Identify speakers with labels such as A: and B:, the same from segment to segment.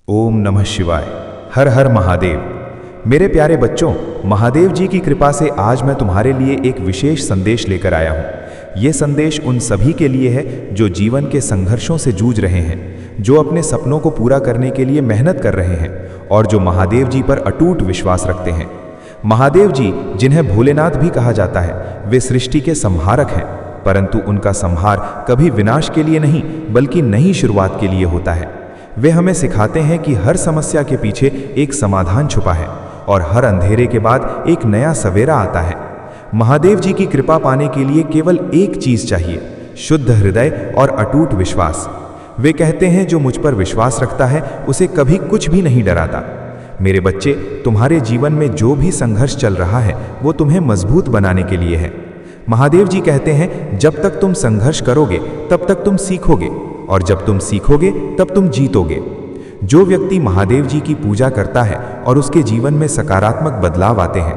A: ओम नमः शिवाय। हर हर महादेव। मेरे प्यारे बच्चों, महादेव जी की कृपा से आज मैं तुम्हारे लिए एक विशेष संदेश लेकर आया हूँ। ये संदेश उन सभी के लिए है जो जीवन के संघर्षों से जूझ रहे हैं, जो अपने सपनों को पूरा करने के लिए मेहनत कर रहे हैं और जो महादेव जी पर अटूट विश्वास रखते हैं। महादेव जी, जिन्हें भोलेनाथ भी कहा जाता है, वे सृष्टि के संहारक हैं, परंतु उनका संहार कभी विनाश के लिए नहीं बल्कि नई शुरुआत के लिए होता है। वे हमें सिखाते हैं कि हर समस्या के पीछे एक समाधान छुपा है और हर अंधेरे के बाद एक नया सवेरा आता है। महादेव जी की कृपा पाने के लिए केवल एक चीज चाहिए, शुद्ध हृदय और अटूट विश्वास। वे कहते हैं जो मुझ पर विश्वास रखता है उसे कभी कुछ भी नहीं डराता। मेरे बच्चे, तुम्हारे जीवन में जो भी संघर्ष चल रहा है वो तुम्हें मजबूत बनाने के लिए है। महादेव जी कहते हैं जब तक तुम संघर्ष करोगे तब तक तुम सीखोगे और जब तुम सीखोगे तब तुम जीतोगे। जो व्यक्ति महादेव जी की पूजा करता है और उसके जीवन में सकारात्मक बदलाव आते हैं,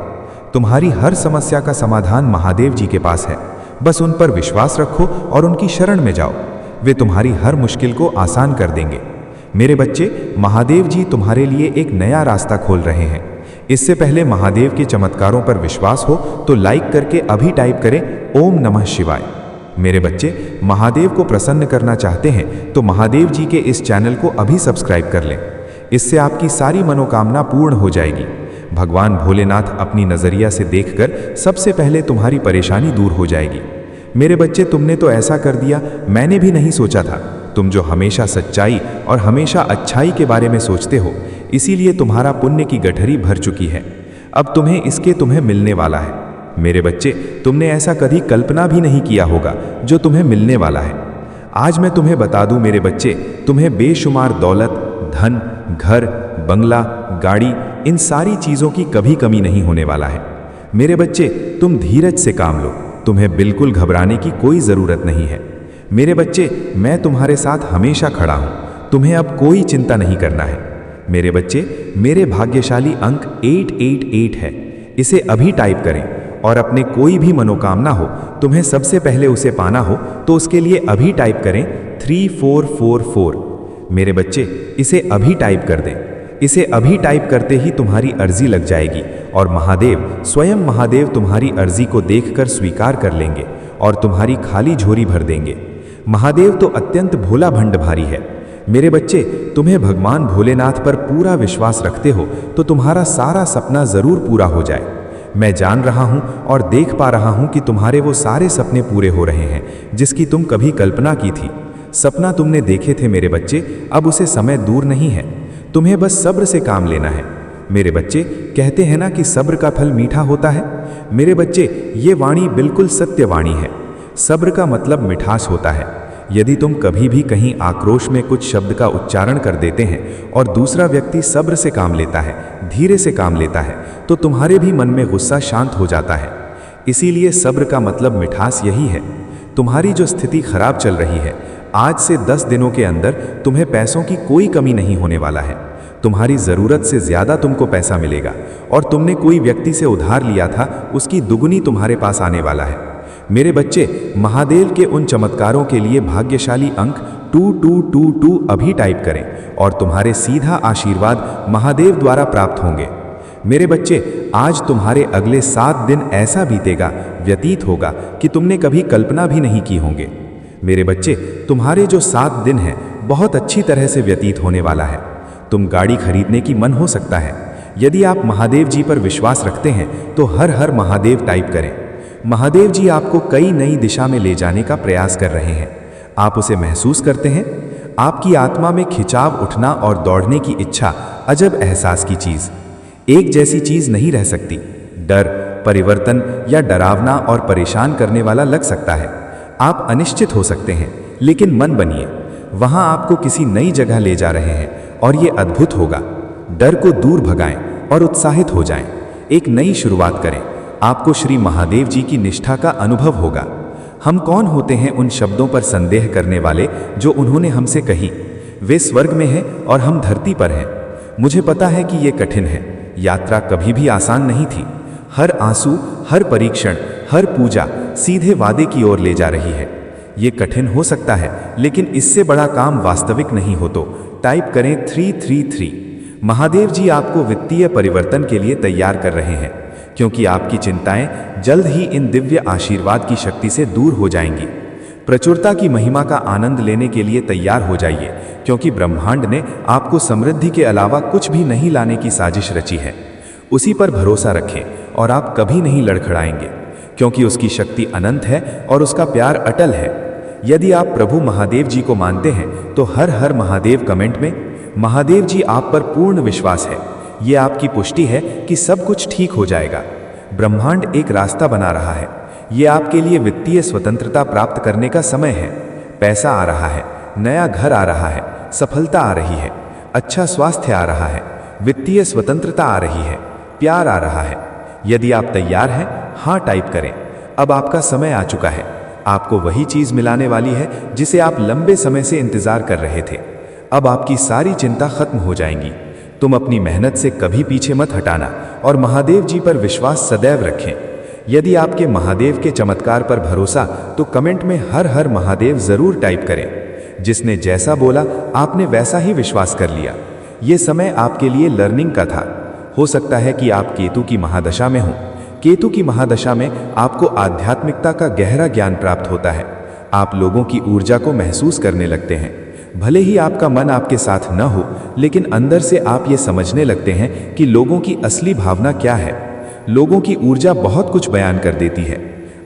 A: तुम्हारी हर समस्या का समाधान महादेव जी के पास है। बस उन पर विश्वास रखो और उनकी शरण में जाओ, वे तुम्हारी हर मुश्किल को आसान कर देंगे। मेरे बच्चे, महादेव जी तुम्हारे लिए एक नया रास्ता खोल रहे हैं। इससे पहले महादेव के चमत्कारों पर विश्वास हो तो लाइक करके अभी टाइप करें ओम नमः शिवाय। मेरे बच्चे, महादेव को प्रसन्न करना चाहते हैं तो महादेव जी के इस चैनल को अभी सब्सक्राइब कर लें। इससे आपकी सारी मनोकामना पूर्ण हो जाएगी। भगवान भोलेनाथ अपनी नजरिया से देखकर सबसे पहले तुम्हारी परेशानी दूर हो जाएगी। मेरे बच्चे, तुमने तो ऐसा कर दिया, मैंने भी नहीं सोचा था। तुम जो हमेशा सच्चाई और हमेशा अच्छाई के बारे में सोचते हो, इसीलिए तुम्हारा पुण्य की गठरी भर चुकी है। अब तुम्हें मिलने वाला है। मेरे बच्चे, तुमने ऐसा कभी कल्पना भी नहीं किया होगा जो तुम्हें मिलने वाला है। आज मैं तुम्हें बता दूं मेरे बच्चे, तुम्हें बेशुमार दौलत, धन, घर, बंगला, गाड़ी, इन सारी चीज़ों की कभी कमी नहीं होने वाला है। मेरे बच्चे, तुम धीरज से काम लो, तुम्हें बिल्कुल घबराने की कोई ज़रूरत नहीं है। मेरे बच्चे, मैं तुम्हारे साथ हमेशा खड़ा हूँ, तुम्हें अब कोई चिंता नहीं करना है। मेरे बच्चे, मेरे भाग्यशाली अंक 888 है, इसे अभी टाइप करें और अपने कोई भी मनोकामना हो, तुम्हें सबसे पहले उसे पाना हो तो उसके लिए अभी टाइप करें 3444। मेरे बच्चे, इसे अभी टाइप कर दें। इसे अभी टाइप करते ही तुम्हारी अर्जी लग जाएगी और स्वयं महादेव तुम्हारी अर्जी को देखकर स्वीकार कर लेंगे और तुम्हारी खाली झोली भर देंगे। महादेव तो अत्यंत भोला भंडभारी है। मेरे बच्चे, तुम्हें भगवान भोलेनाथ पर पूरा विश्वास रखते हो तो तुम्हारा सारा सपना जरूर पूरा हो जाए। मैं जान रहा हूं और देख पा रहा हूं कि तुम्हारे वो सारे सपने पूरे हो रहे हैं जिसकी तुम कभी कल्पना की थी। सपना तुमने देखे थे मेरे बच्चे, अब उसे समय दूर नहीं है। तुम्हें बस सब्र से काम लेना है। मेरे बच्चे, कहते हैं ना कि सब्र का फल मीठा होता है। मेरे बच्चे, ये वाणी बिल्कुल सत्य वाणी है। सब्र का मतलब मिठास होता है। यदि तुम कभी भी कहीं आक्रोश में कुछ शब्द का उच्चारण कर देते हैं और दूसरा व्यक्ति सब्र से काम लेता है, धीरे से काम लेता है, तो तुम्हारे भी मन में गुस्सा शांत हो जाता है। इसीलिए सब्र का मतलब मिठास यही है। तुम्हारी जो स्थिति खराब चल रही है, आज से 10 दिनों के अंदर तुम्हें पैसों की कोई कमी नहीं होने वाला है। तुम्हारी ज़रूरत से ज़्यादा तुमको पैसा मिलेगा और तुमने कोई व्यक्ति से उधार लिया था, उसकी दुगुनी तुम्हारे पास आने वाला है। मेरे बच्चे, महादेव के उन चमत्कारों के लिए भाग्यशाली अंक 2222 अभी टाइप करें और तुम्हारे सीधा आशीर्वाद महादेव द्वारा प्राप्त होंगे। मेरे बच्चे, आज तुम्हारे अगले 7 दिन ऐसा बीतेगा, व्यतीत होगा कि तुमने कभी कल्पना भी नहीं की होंगे। मेरे बच्चे, तुम्हारे जो 7 दिन हैं बहुत अच्छी तरह से व्यतीत होने वाला है। तुम गाड़ी खरीदने की मन हो सकता है। यदि आप महादेव जी पर विश्वास रखते हैं तो हर हर महादेव टाइप करें। महादेव जी आपको कई नई दिशा में ले जाने का प्रयास कर रहे हैं। आप उसे महसूस करते हैं। आपकी आत्मा में खिंचाव उठना और दौड़ने की इच्छा अजब एहसास की चीज, एक जैसी चीज नहीं रह सकती। डर, परिवर्तन या डरावना और परेशान करने वाला लग सकता है। आप अनिश्चित हो सकते हैं, लेकिन मन बनिए, वहां आपको किसी नई जगह ले जा रहे हैं और ये अद्भुत होगा। डर को दूर भगाएं और उत्साहित हो जाएं। एक नई शुरुआत करें। आपको श्री महादेव जी की निष्ठा का अनुभव होगा। हम कौन होते हैं उन शब्दों पर संदेह करने वाले जो उन्होंने हमसे कही? वे स्वर्ग में हैं और हम धरती पर हैं। मुझे पता है कि ये कठिन है। यात्रा कभी भी आसान नहीं थी। हर आंसू, हर परीक्षण, हर पूजा सीधे वादे की ओर ले जा रही है। ये कठिन हो सकता है, लेकिन इससे बड़ा काम वास्तविक नहीं हो तो टाइप करें 333। महादेव जी आपको वित्तीय परिवर्तन के लिए तैयार कर रहे हैं, क्योंकि आपकी चिंताएं जल्द ही इन दिव्य आशीर्वाद की शक्ति से दूर हो जाएंगी। प्रचुरता की महिमा का आनंद लेने के लिए तैयार हो जाइए, क्योंकि ब्रह्मांड ने आपको समृद्धि के अलावा कुछ भी नहीं लाने की साजिश रची है। उसी पर भरोसा रखें और आप कभी नहीं लड़खड़ाएंगे, क्योंकि उसकी शक्ति अनंत है और उसका प्यार अटल है। यदि आप प्रभु महादेव जी को मानते हैं तो हर हर महादेव कमेंट में। महादेव जी आप पर पूर्ण विश्वास है। ये आपकी पुष्टि है कि सब कुछ ठीक हो जाएगा। ब्रह्मांड एक रास्ता बना रहा है। ये आपके लिए वित्तीय स्वतंत्रता प्राप्त करने का समय है। पैसा आ रहा है, नया घर आ रहा है, सफलता आ रही है, अच्छा स्वास्थ्य आ रहा है, वित्तीय स्वतंत्रता आ रही है, प्यार आ रहा है। यदि आप तैयार हैं, हाँ टाइप करें। अब आपका समय आ चुका है। आपको वही चीज मिलाने वाली है जिसे आप लंबे समय से इंतजार कर रहे थे। अब आपकी सारी चिंता खत्म हो जाएंगी। तुम अपनी मेहनत से कभी पीछे मत हटाना और महादेव जी पर विश्वास सदैव रखें। यदि आपके महादेव के चमत्कार पर भरोसा, तो कमेंट में हर हर महादेव जरूर टाइप करें। जिसने जैसा बोला आपने वैसा ही विश्वास कर लिया। ये समय आपके लिए लर्निंग का था। हो सकता है कि आप केतु की महादशा में हो। केतु की महादशा में आपको आध्यात्मिकता का गहरा ज्ञान प्राप्त होता है। आप लोगों की ऊर्जा को महसूस करने लगते हैं। भले ही आपका मन आपके साथ न हो, लेकिन अंदर से आप ये समझने लगते हैं कि लोगों की असली भावना क्या है। लोगों की ऊर्जा बहुत कुछ बयान कर देती है।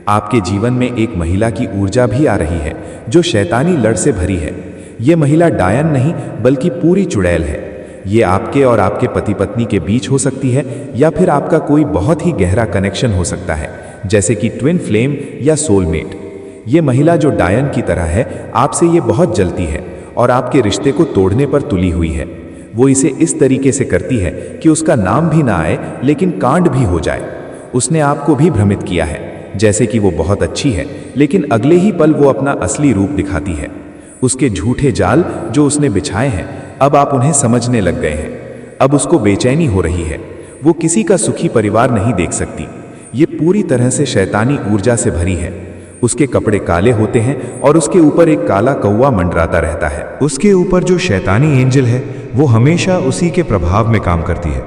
A: आपके जीवन में एक महिला की ऊर्जा भी आ रही है, जो शैतानी लड़ से भरी है। ये महिला डायन नहीं, बल्कि पूरी चुड़ैल है। ये आपके और आपके पति पत्नी के बीच हो सकती है, या फिर आपका कोई बहुत ही गहरा कनेक्शन हो सकता है, जैसे कि ट्विन फ्लेम या सोलमेट। ये महिला जो डायन की तरह है, आपसे ये बहुत जलती है और आपके रिश्ते को तोड़ने पर तुली हुई है। वो इसे इस तरीके से करती है कि उसका नाम भी ना आए, लेकिन कांड भी हो जाए। उसने आपको भी भ्रमित किया है, जैसे कि वो बहुत अच्छी है, लेकिन अगले ही पल वो अपना असली रूप दिखाती है। उसके झूठे जाल जो उसने बिछाए हैं, अब आप उन्हें समझने लग गए हैं। अब उसको बेचैनी हो रही है। वो किसी का सुखी परिवार नहीं देख सकती। ये पूरी तरह से शैतानी ऊर्जा से भरी है। उसके कपड़े काले होते हैं और उसके ऊपर एक काला कौवा मंडराता रहता है। उसके ऊपर जो शैतानी एंजल है, वो हमेशा उसी के प्रभाव में काम करती है।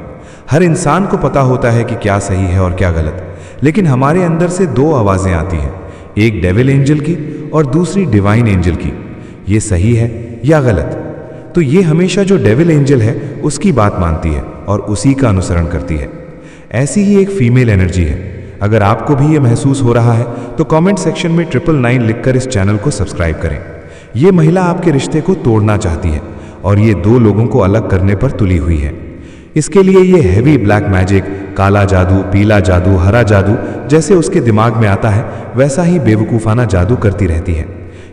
A: हर इंसान को पता होता है कि क्या सही है और क्या गलत, लेकिन हमारे अंदर से दो आवाजें आती हैं, एक डेविल एंजल की और दूसरी डिवाइन एंजल की। ये सही है या गलत? तो ये हमेशा जो डेविल एंजल है उसकी बात मानती है और उसी का अनुसरण करती है। ऐसी ही एक फीमेल एनर्जी है। अगर आपको भी ये महसूस हो रहा है तो कमेंट सेक्शन में 999 लिखकर इस चैनल को सब्सक्राइब करें। ये महिला आपके रिश्ते को तोड़ना चाहती है और ये दो लोगों को अलग करने पर तुली हुई है। इसके लिए ये हैवी ब्लैक मैजिक, काला जादू, पीला जादू, हरा जादू जैसे उसके दिमाग में आता है, वैसा ही बेवकूफाना जादू करती रहती है।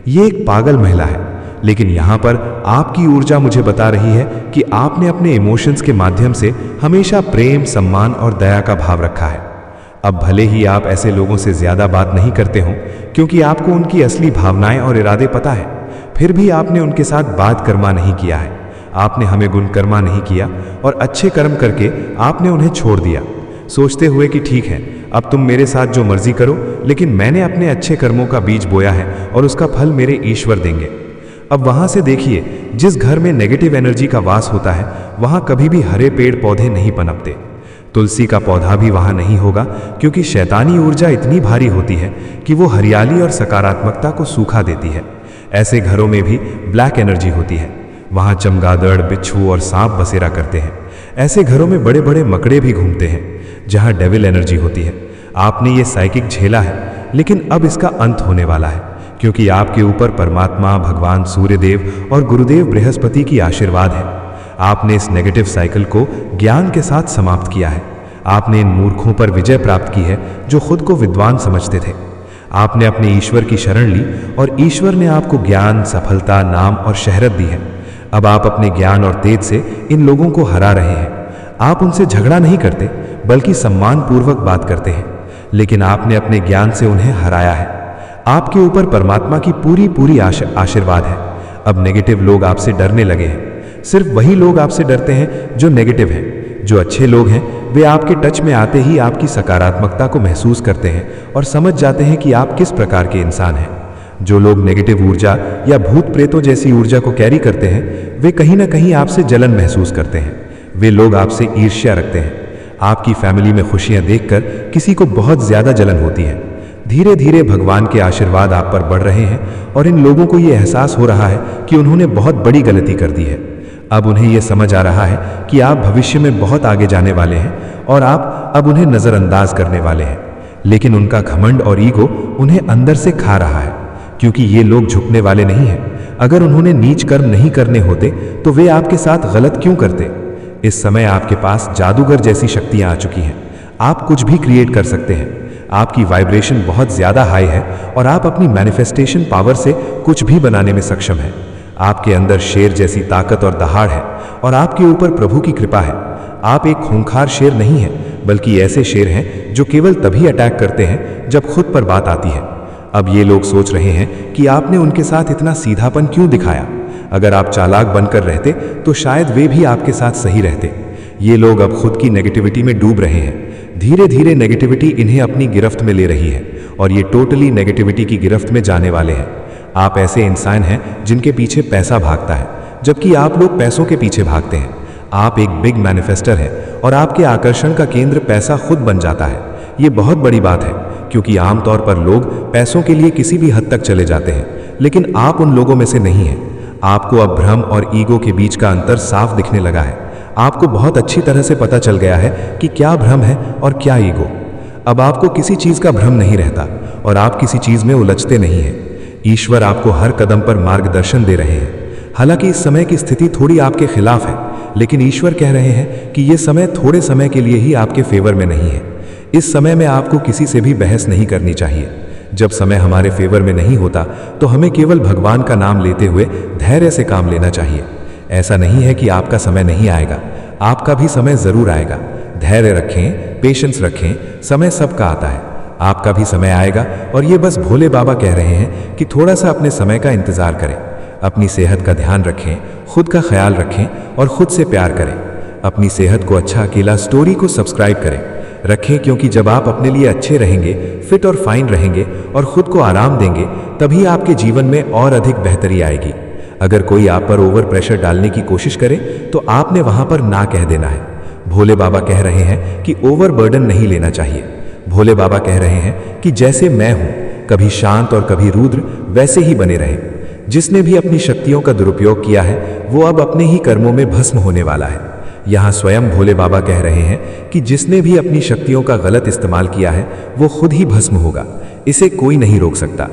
A: ये एक पागल महिला है, लेकिन यहाँ पर आपकी ऊर्जा मुझे बता रही है कि आपने अपने इमोशंस के माध्यम से हमेशा प्रेम, सम्मान और दया का भाव रखा है। अब भले ही आप ऐसे लोगों से ज्यादा बात नहीं करते हो, क्योंकि आपको उनकी असली भावनाएं और इरादे पता है, फिर भी आपने उनके साथ बात कर्मा नहीं किया है। आपने हमें गुण कर्मा नहीं किया और अच्छे कर्म करके आपने उन्हें छोड़ दिया, सोचते हुए कि ठीक है, अब तुम मेरे साथ जो मर्जी करो, लेकिन मैंने अपने अच्छे कर्मों का बीज बोया है और उसका फल मेरे ईश्वर देंगे। अब वहां से देखिए, जिस घर में नेगेटिव एनर्जी का वास होता है, वहां कभी भी हरे पेड़ पौधे नहीं पनपते। तुलसी का पौधा भी वहां नहीं होगा, क्योंकि शैतानी ऊर्जा इतनी भारी होती है कि वो हरियाली और सकारात्मकता को सूखा देती है। ऐसे घरों में भी ब्लैक एनर्जी होती है। वहां चमगादड़, बिच्छू और सांप बसेरा करते हैं। ऐसे घरों में बड़े बड़े मकड़े भी घूमते हैं, जहां डेविल एनर्जी होती है। आपने ये साइकिक झेला है, लेकिन अब इसका अंत होने वाला है, क्योंकि आपके ऊपर परमात्मा, भगवान सूर्यदेव और गुरुदेव बृहस्पति की आशीर्वाद है। आपने इस नेगेटिव साइकिल को ज्ञान के साथ समाप्त किया है। आपने इन मूर्खों पर विजय प्राप्त की है जो खुद को विद्वान समझते थे। आपने अपने ईश्वर की शरण ली और ईश्वर ने आपको ज्ञान, सफलता, नाम और शहरत दी है। अब आप अपने ज्ञान और तेज से इन लोगों को हरा रहे हैं। आप उनसे झगड़ा नहीं करते, बल्कि सम्मान पूर्वक बात करते हैं, लेकिन आपने अपने ज्ञान से उन्हें हराया है। आपके ऊपर परमात्मा की पूरी आशीर्वाद है। अब नेगेटिव लोग आपसे डरने लगे हैं। सिर्फ वही लोग आपसे डरते हैं जो नेगेटिव हैं। जो अच्छे लोग हैं वे आपके टच में आते ही आपकी सकारात्मकता को महसूस करते हैं और समझ जाते हैं कि आप किस प्रकार के इंसान हैं। जो लोग नेगेटिव ऊर्जा या भूत प्रेतों जैसी ऊर्जा को कैरी करते हैं,
B: वे कहीं ना कहीं आपसे जलन महसूस करते हैं। वे लोग आपसे ईर्ष्या रखते हैं। आपकी फैमिली में खुशियां देखकर किसी को बहुत ज्यादा जलन होती है। धीरे धीरे भगवान के आशीर्वाद आप पर बढ़ रहे हैं और इन लोगों को यह एहसास हो रहा है कि उन्होंने बहुत बड़ी गलती कर दी है। अब उन्हें यह समझ आ रहा है कि आप भविष्य में बहुत आगे जाने वाले हैं और आप अब उन्हें नज़रअंदाज करने वाले हैं। लेकिन उनका घमंड और ईगो उन्हें अंदर से खा रहा है, क्योंकि ये लोग झुकने वाले नहीं हैं। अगर उन्होंने नीच कर्म नहीं करने होते तो वे आपके साथ गलत क्यों करते। इस समय आपके पास जादूगर जैसी शक्तियां आ चुकी हैं। आप कुछ भी क्रिएट कर सकते हैं। आपकी वाइब्रेशन बहुत ज़्यादा हाई है और आप अपनी मैनिफेस्टेशन पावर से कुछ भी बनाने में सक्षम हैं। आपके अंदर शेर जैसी ताकत और दहाड़ है और आपके ऊपर प्रभु की कृपा है। आप एक खूंखार शेर नहीं हैं, बल्कि ऐसे शेर हैं जो केवल तभी अटैक करते हैं जब खुद पर बात आती है। अब ये लोग सोच रहे हैं कि आपने उनके साथ इतना सीधापन क्यों दिखाया। अगर आप चालाक बनकर रहते तो शायद वे भी आपके साथ सही रहते। ये लोग अब खुद की नेगेटिविटी में डूब रहे हैं। धीरे धीरे नेगेटिविटी इन्हें अपनी गिरफ्त में ले रही है और ये टोटली नेगेटिविटी की गिरफ्त में जाने वाले हैं। आप ऐसे इंसान हैं जिनके पीछे पैसा भागता है, जबकि आप लोग पैसों के पीछे भागते हैं। आप एक बिग मैनिफेस्टर हैं और आपके आकर्षण का केंद्र पैसा खुद बन जाता है। ये बहुत बड़ी बात है, क्योंकि आमतौर पर लोग पैसों के लिए किसी भी हद तक चले जाते हैं, लेकिन आप उन लोगों में से नहीं हैं। आपको अब भ्रम और ईगो के बीच का अंतर साफ दिखने लगा है। आपको बहुत अच्छी तरह से पता चल गया है कि क्या भ्रम है और क्या ईगो। अब आपको किसी चीज का भ्रम नहीं रहता और आप किसी चीज में उलझते नहीं हैं। ईश्वर आपको हर कदम पर मार्गदर्शन दे रहे हैं। हालांकि इस समय की स्थिति थोड़ी आपके खिलाफ है, लेकिन ईश्वर कह रहे हैं कि यह समय थोड़े समय के लिए ही आपके फेवर में नहीं है। इस समय में आपको किसी से भी बहस नहीं करनी चाहिए। जब समय हमारे फेवर में नहीं होता तो हमें केवल भगवान का नाम लेते हुए धैर्य से काम लेना चाहिए। ऐसा नहीं है कि आपका समय नहीं आएगा, आपका भी समय जरूर आएगा। धैर्य रखें, पेशेंस रखें, समय सबका आता है। आपका भी समय आएगा और ये बस भोले बाबा कह रहे हैं कि थोड़ा सा अपने समय का इंतजार करें। अपनी सेहत का ध्यान रखें, खुद का ख्याल रखें और खुद से प्यार करें। अपनी सेहत को अच्छा अकेला स्टोरी को सब्सक्राइब करें रखें, क्योंकि जब आप अपने लिए अच्छे रहेंगे, फिट और फाइन रहेंगे और खुद को आराम देंगे, तभी आपके जीवन में और अधिक बेहतरी आएगी। अगर कोई आप पर ओवर प्रेशर डालने की कोशिश करे तो आपने वहां पर ना कह देना है। भोले बाबा कह रहे हैं कि ओवर बर्डन नहीं लेना चाहिए। भोले बाबा कह रहे हैं कि जैसे मैं हूं, कभी शांत और कभी रुद्र, वैसे ही बने रहें। जिसने भी अपनी शक्तियों का दुरुपयोग किया है वो अब अपने ही कर्मों में भस्म होने वाला है। यहाँ स्वयं भोले बाबा कह रहे हैं कि जिसने भी अपनी शक्तियों का गलत इस्तेमाल किया है वो खुद ही भस्म होगा। इसे कोई नहीं रोक सकता।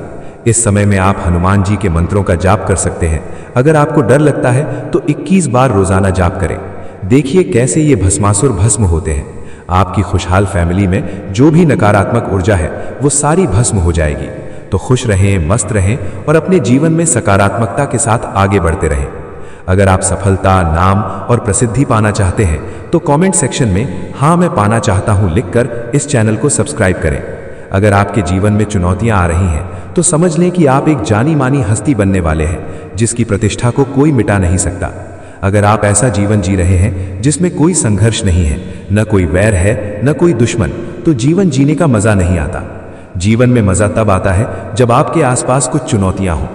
B: इस समय में आप हनुमान जी के मंत्रों का जाप कर सकते हैं। अगर आपको डर लगता है तो 21 बार रोजाना जाप करें। देखिए कैसे ये भस्मासुर भस्म होते हैं। आपकी खुशहाल फैमिली में जो भी नकारात्मक ऊर्जा है वो सारी भस्म हो जाएगी। तो खुश रहें, मस्त रहें और अपने जीवन में सकारात्मकता के साथ आगे बढ़ते रहें। अगर आप सफलता, नाम और प्रसिद्धि पाना चाहते हैं तो कमेंट सेक्शन में हाँ मैं पाना चाहता हूं लिखकर इस चैनल को सब्सक्राइब करें। अगर आपके जीवन में चुनौतियां आ रही हैं तो समझ लें कि आप एक जानी मानी हस्ती बनने वाले हैं, जिसकी प्रतिष्ठा को कोई मिटा नहीं सकता। अगर आप ऐसा जीवन जी रहे हैं जिसमें कोई संघर्ष नहीं है, न कोई वैर है, न कोई दुश्मन, तो जीवन जीने का मजा नहीं आता। जीवन में मजा तब आता है जब आपके आसपास कुछ चुनौतियां हों।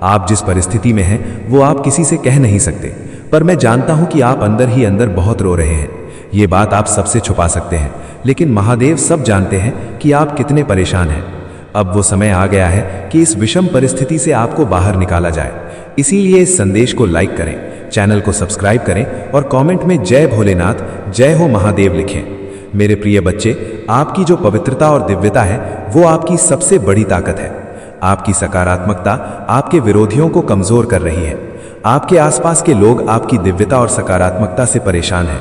B: आप जिस परिस्थिति में हैं वो आप किसी से कह नहीं सकते, पर मैं जानता हूं कि आप अंदर ही अंदर बहुत रो रहे हैं। ये बात आप सबसे छुपा सकते हैं, लेकिन महादेव सब जानते हैं कि आप कितने परेशान हैं। अब वो समय आ गया है कि इस विषम परिस्थिति से आपको बाहर निकाला जाए। इसीलिए इस संदेश को लाइक करें, चैनल को सब्सक्राइब करें और कमेंट में जय भोलेनाथ, जय हो महादेव लिखें। मेरे प्रिय बच्चे, आपकी जो पवित्रता और दिव्यता है वो आपकी सबसे बड़ी ताकत है। आपकी सकारात्मकता आपके विरोधियों को कमजोर कर रही है। आपके आसपास के लोग आपकी दिव्यता और सकारात्मकता से परेशान हैं।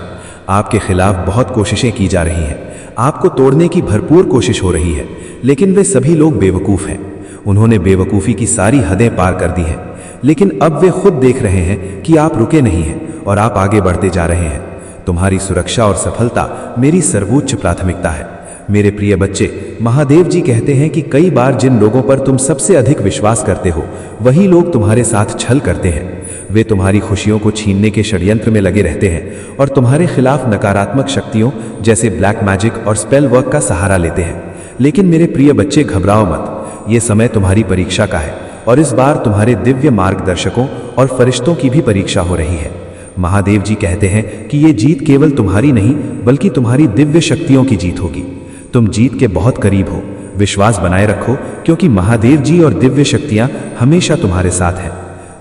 B: आपके खिलाफ बहुत कोशिशें की जा रही हैं। आपको तोड़ने की भरपूर कोशिश हो रही है, लेकिन वे सभी लोग बेवकूफ़ हैं। उन्होंने बेवकूफ़ी की सारी हदें पार कर दी हैं, लेकिन अब वे खुद देख रहे हैं कि आप रुके नहीं हैं और आप आगे बढ़ते जा रहे हैं। तुम्हारी सुरक्षा और सफलता मेरी सर्वोच्च प्राथमिकता है। मेरे प्रिय बच्चे, महादेव जी कहते हैं कि कई बार जिन लोगों पर तुम सबसे अधिक विश्वास करते हो वही लोग तुम्हारे साथ छल करते हैं। वे तुम्हारी खुशियों को छीनने के षड्यंत्र में लगे रहते हैं और तुम्हारे खिलाफ नकारात्मक शक्तियों जैसे ब्लैक मैजिक और स्पेल वर्क का सहारा लेते हैं। लेकिन मेरे प्रिय बच्चे, घबराओ मत। ये समय तुम्हारी परीक्षा का है और इस बार तुम्हारे दिव्य मार्गदर्शकों और फरिश्तों की भी परीक्षा हो रही है। महादेव जी कहते हैं कि ये जीत केवल तुम्हारी नहीं बल्कि तुम्हारी दिव्य शक्तियों की जीत होगी। तुम जीत के बहुत करीब हो, विश्वास बनाए रखो, क्योंकि महादेव जी और दिव्य शक्तियां हमेशा तुम्हारे साथ हैं।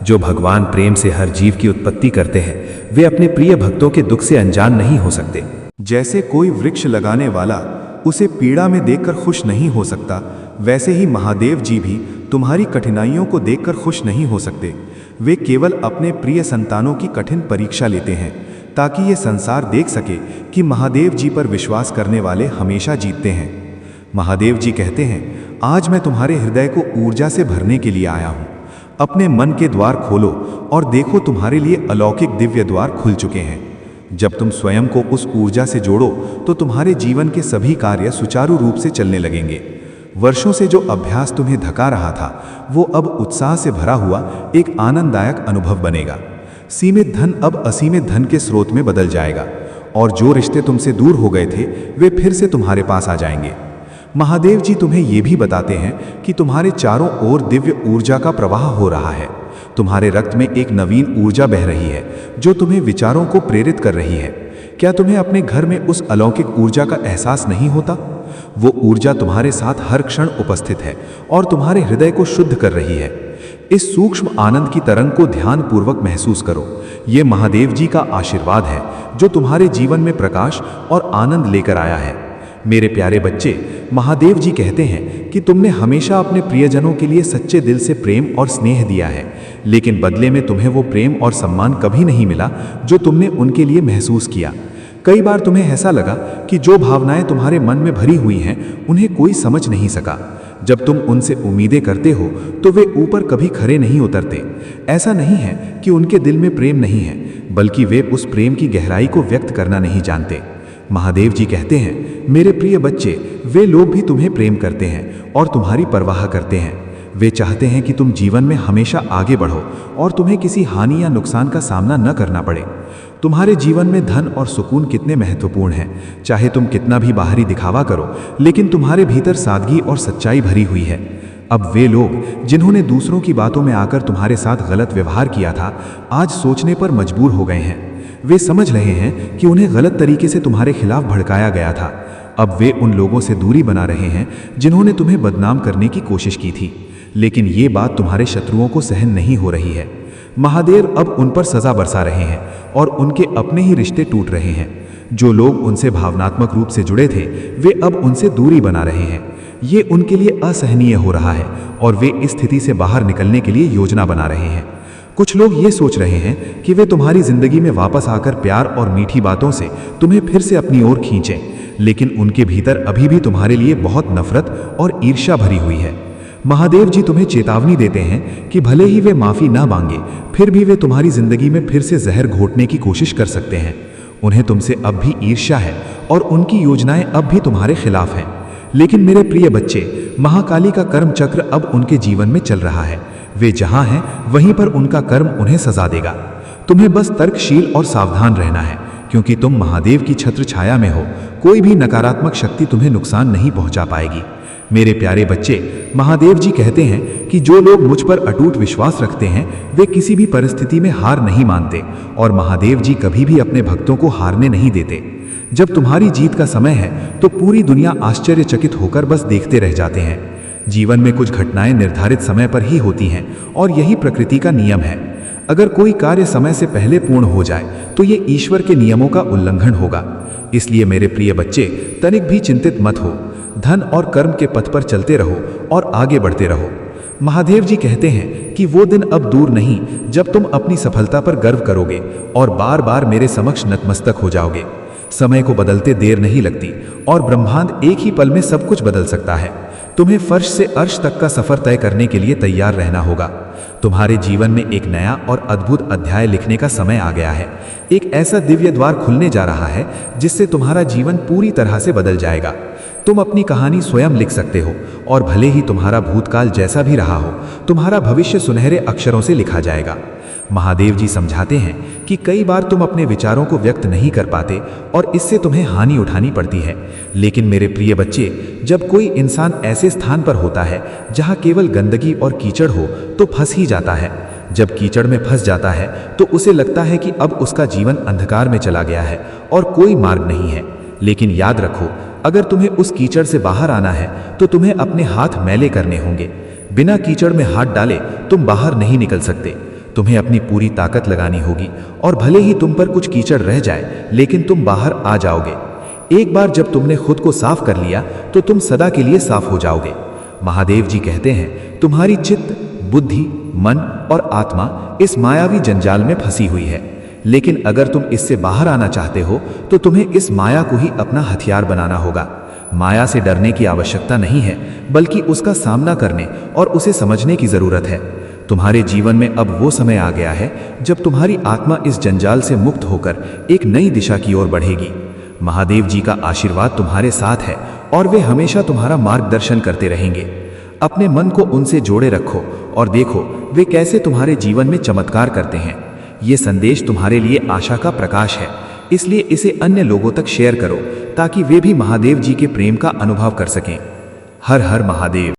B: जो भगवान प्रेम से हर जीव की उत्पत्ति करते हैं, वे अपने प्रिय भक्तों के दुख से अनजान नहीं हो सकते।
A: जैसे कोई वृक्ष लगाने वाला उसे पीड़ा में देखकर खुश नहीं हो सकता, वैसे ही महादेव जी भी तुम्हारी कठिनाइयों को देखकर खुश नहीं हो सकते। वे केवल अपने प्रिय संतानों की कठिन परीक्षा लेते हैं ताकि ये संसार देख सके कि महादेव जी पर विश्वास करने वाले हमेशा जीतते हैं। महादेव जी कहते हैं, आज मैं तुम्हारे हृदय को ऊर्जा से भरने के लिए आया हूँ। अपने मन के द्वार खोलो और देखो, तुम्हारे लिए अलौकिक दिव्य द्वार खुल चुके हैं। जब तुम स्वयं को उस ऊर्जा से जोड़ो तो तुम्हारे जीवन के सभी कार्य सुचारू रूप से चलने लगेंगे। वर्षों से जो अभ्यास तुम्हें धका रहा था, वो अब उत्साह से भरा हुआ एक आनंददायक अनुभव बनेगा। सीमित धन अब असीमित धन के स्रोत में बदल जाएगा और जो रिश्ते तुमसे दूर हो गए थे, वे फिर से तुम्हारे पास आ जाएंगे। महादेव जी तुम्हें ये भी बताते हैं कि तुम्हारे चारों ओर दिव्य ऊर्जा का प्रवाह हो रहा है। तुम्हारे रक्त में एक नवीन ऊर्जा बह रही है जो तुम्हें विचारों को प्रेरित कर रही है। क्या तुम्हें अपने घर में उस अलौकिक ऊर्जा का एहसास नहीं होता? वो ऊर्जा तुम्हारे साथ हर क्षण उपस्थित है और तुम्हारे हृदय को शुद्ध कर रही है। इस सूक्ष्म आनंद की तरंग को ध्यानपूर्वक महसूस करो। ये महादेव जी का आशीर्वाद है जो तुम्हारे जीवन में प्रकाश और आनंद लेकर आया है। मेरे प्यारे बच्चे, महादेव जी कहते हैं कि तुमने हमेशा अपने प्रियजनों के लिए सच्चे दिल से प्रेम और स्नेह दिया है, लेकिन बदले में तुम्हें वो प्रेम और सम्मान कभी नहीं मिला जो तुमने उनके लिए महसूस किया। कई बार तुम्हें ऐसा लगा कि जो भावनाएं तुम्हारे मन में भरी हुई हैं, उन्हें कोई समझ नहीं सका। जब तुम उनसे उम्मीदें करते हो तो वे ऊपर कभी खरे नहीं उतरते। ऐसा नहीं है कि उनके दिल में प्रेम नहीं है, बल्कि वे उस प्रेम की गहराई को व्यक्त करना नहीं जानते। महादेव जी कहते हैं, मेरे प्रिय बच्चे, वे लोग भी तुम्हें प्रेम करते हैं और तुम्हारी परवाह करते हैं। वे चाहते हैं कि तुम जीवन में हमेशा आगे बढ़ो और तुम्हें किसी हानि या नुकसान का सामना न करना पड़े। तुम्हारे जीवन में धन और सुकून कितने महत्वपूर्ण हैं। चाहे तुम कितना भी बाहरी दिखावा करो, लेकिन तुम्हारे भीतर सादगी और सच्चाई भरी हुई है। अब वे लोग जिन्होंने दूसरों की बातों में आकर तुम्हारे साथ गलत व्यवहार किया था, आज सोचने पर मजबूर हो गए हैं। वे समझ रहे हैं कि उन्हें गलत तरीके से तुम्हारे खिलाफ भड़काया गया था। अब वे उन लोगों से दूरी बना रहे हैं जिन्होंने तुम्हें बदनाम करने की कोशिश की थी, लेकिन ये बात तुम्हारे शत्रुओं को सहन नहीं हो रही है। महादेव अब उन पर सजा बरसा रहे हैं और उनके अपने ही रिश्ते टूट रहे हैं। जो लोग उनसे भावनात्मक रूप से जुड़े थे, वे अब उनसे दूरी बना रहे हैं। ये उनके लिए असहनीय हो रहा है और वे इस स्थिति से बाहर निकलने के लिए योजना बना रहे हैं। कुछ लोग ये सोच रहे हैं कि वे तुम्हारी जिंदगी में वापस आकर प्यार और मीठी बातों से तुम्हें फिर से अपनी ओर खींचें, लेकिन उनके भीतर अभी भी तुम्हारे लिए बहुत नफरत और ईर्ष्या भरी हुई है। महादेव जी तुम्हें चेतावनी देते हैं कि भले ही वे माफी ना मांगे, फिर भी वे तुम्हारी जिंदगी में फिर से जहर घोटने की कोशिश कर सकते हैं। उन्हें तुमसे अब भी ईर्ष्या है और उनकी योजनाएं अब भी तुम्हारे खिलाफ हैं। लेकिन मेरे प्रिय बच्चे, महाकाली का कर्म चक्र अब उनके जीवन में चल रहा है। वे जहां हैं वहीं पर उनका कर्म उन्हें सजा देगा। तुम्हें बस तर्कशील और सावधान रहना है, क्योंकि तुम महादेव की छत्र छाया में हो। कोई भी नकारात्मक शक्ति तुम्हें नुकसान नहीं पहुंचा पाएगी। मेरे प्यारे बच्चे, महादेव जी कहते हैं कि जो लोग मुझ पर अटूट विश्वास रखते हैं, वे किसी भी परिस्थिति में हार नहीं मानते और महादेव जी कभी भी अपने भक्तों को हारने नहीं देते। जब तुम्हारी जीत का समय है तो पूरी दुनिया आश्चर्यचकित होकर बस देखते रह जाते हैं। जीवन में कुछ घटनाएं निर्धारित समय पर ही होती हैं और यही प्रकृति का नियम है। अगर कोई कार्य समय से पहले पूर्ण हो जाए तो ये ईश्वर के नियमों का उल्लंघन होगा। इसलिए मेरे प्रिय बच्चे, तनिक भी चिंतित मत हो। धन और कर्म के पथ पर चलते रहो और आगे बढ़ते रहो। महादेव जी कहते हैं कि वो दिन अब दूर नहीं जब तुम अपनी सफलता पर गर्व करोगे और बार बार मेरे समक्ष नतमस्तक हो जाओगे। समय को बदलते देर नहीं लगती और ब्रह्मांड एक ही पल में सब कुछ बदल सकता है। तुम्हें फर्श से अर्श तक का सफर तय करने के लिए तैयार रहना होगा। तुम्हारे जीवन में एक नया और अद्भुत अध्याय लिखने का समय आ गया है। एक ऐसा दिव्य द्वार खुलने जा रहा है जिससे तुम्हारा जीवन पूरी तरह से बदल जाएगा। तुम अपनी कहानी स्वयं लिख सकते हो और भले ही तुम्हारा भूतकाल जैसा भी रहा हो, तुम्हारा भविष्य सुनहरे अक्षरों से लिखा जाएगा।
B: महादेव जी समझाते हैं कि कई बार तुम अपने विचारों को व्यक्त नहीं कर पाते और इससे तुम्हें हानि उठानी पड़ती है। लेकिन मेरे प्रिय बच्चे, जब कोई इंसान ऐसे स्थान पर होता है जहां केवल गंदगी और कीचड़ हो तो फंस ही जाता है। जब कीचड़ में फंस जाता है तो उसे लगता है कि अब उसका जीवन अंधकार में चला गया है और कोई मार्ग नहीं है। लेकिन याद रखो, अगर तुम्हें उस कीचड़ से बाहर आना है तो तुम्हें अपने हाथ मैले करने होंगे। बिना कीचड़ में हाथ डाले तुम बाहर नहीं निकल सकते। तुम्हें अपनी पूरी ताकत लगानी होगी और भले ही तुम पर कुछ कीचड़ रह जाए लेकिन तुम बाहर आ जाओगे। एक बार जब तुमने खुद को साफ कर लिया तो तुम सदा के लिए साफ हो जाओगे। महादेव जी कहते हैं, तुम्हारी चित्त, बुद्धि, मन और आत्मा इस मायावी जंजाल में फंसी हुई है। लेकिन अगर तुम इससे बाहर आना चाहते हो तो तुम्हें इस माया को ही अपना हथियार बनाना होगा। माया से डरने की आवश्यकता नहीं है, बल्कि उसका सामना करने और उसे समझने की जरूरत है। तुम्हारे जीवन में अब वो समय आ गया है जब तुम्हारी आत्मा इस जंजाल से मुक्त होकर एक नई दिशा की ओर बढ़ेगी। महादेव जी का आशीर्वाद तुम्हारे साथ है और वे हमेशा तुम्हारा मार्गदर्शन करते रहेंगे। अपने मन को उनसे जोड़े रखो और देखो वे कैसे तुम्हारे जीवन में चमत्कार करते हैं। ये संदेश तुम्हारे लिए आशा का प्रकाश है, इसलिए इसे अन्य लोगों तक शेयर करो ताकि वे भी महादेव जी के प्रेम का अनुभव कर सकें। हर हर महादेव।